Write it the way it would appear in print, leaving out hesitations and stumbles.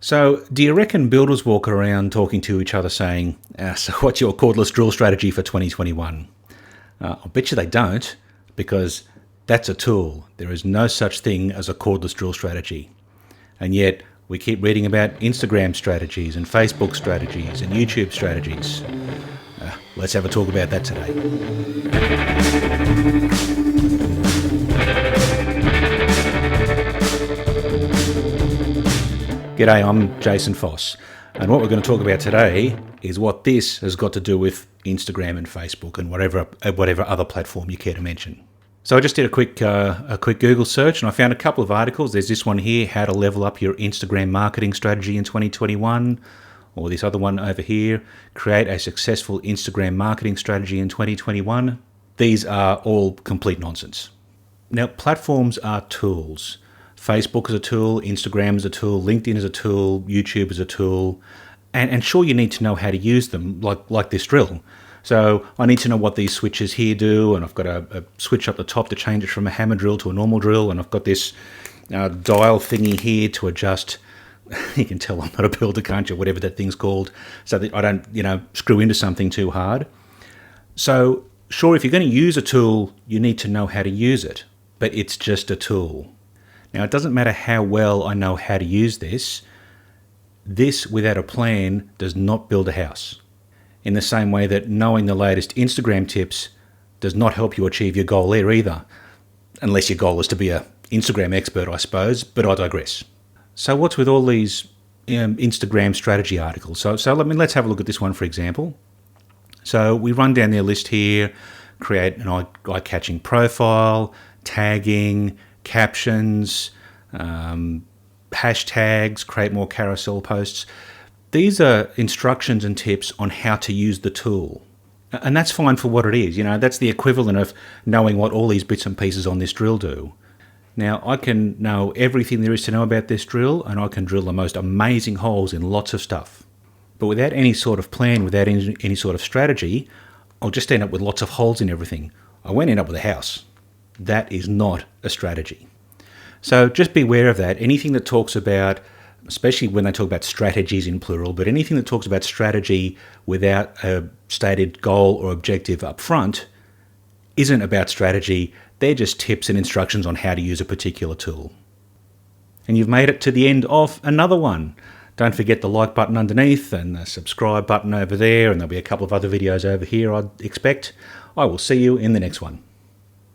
So, do you reckon builders walk around talking to each other saying, so what's your cordless drill strategy for 2021? I'll bet you they don't, because that's a tool. There is no such thing as a cordless drill strategy. And yet, we keep reading about Instagram strategies and Facebook strategies and YouTube strategies. Let's have a talk about that today. G'day, I'm Jason Foss, and what we're going to talk about today is what this has got to do with Instagram and Facebook and whatever other platform you care to mention. So I just did a quick Google search and I found a couple of articles. There's this one here, how to level up your Instagram marketing strategy in 2021, or this other one over here, create a successful Instagram marketing strategy in 2021. These are all complete nonsense. Now, platforms are tools. Facebook is a tool, Instagram is a tool, LinkedIn is a tool, YouTube is a tool, and sure, you need to know how to use them, like this drill. So I need to know what these switches here do, and I've got a switch up the top to change it from a hammer drill to a normal drill, and I've got this dial thingy here to adjust. You can tell I'm not a builder, can't you? Whatever that thing's called, so that I don't, screw into something too hard. So sure, if you're going to use a tool, you need to know how to use it, but it's just a tool. Now, it doesn't matter how well I know how to use this. This, without a plan, does not build a house. In the same way that knowing the latest Instagram tips does not help you achieve your goal there either. Unless your goal is to be an Instagram expert, I suppose, but I digress. So what's with all these Instagram strategy articles? So let's have a look at this one, for example. So we run down their list here, create an eye-catching profile, tagging, captions, hashtags, create more carousel posts. These are instructions and tips on how to use the tool. And that's fine for what it is. That's the equivalent of knowing what all these bits and pieces on this drill do. Now, I can know everything there is to know about this drill, and I can drill the most amazing holes in lots of stuff. But without any sort of plan, without any sort of strategy, I'll just end up with lots of holes in everything. I won't end up with a house. That is not a strategy. So just be aware of that. Anything that talks about, especially when they talk about strategies in plural, but anything that talks about strategy without a stated goal or objective up front isn't about strategy. They're just tips and instructions on how to use a particular tool. And you've made it to the end of another one. Don't forget the like button underneath and the subscribe button over there, and there'll be a couple of other videos over here, I'd expect. I will see you in the next one.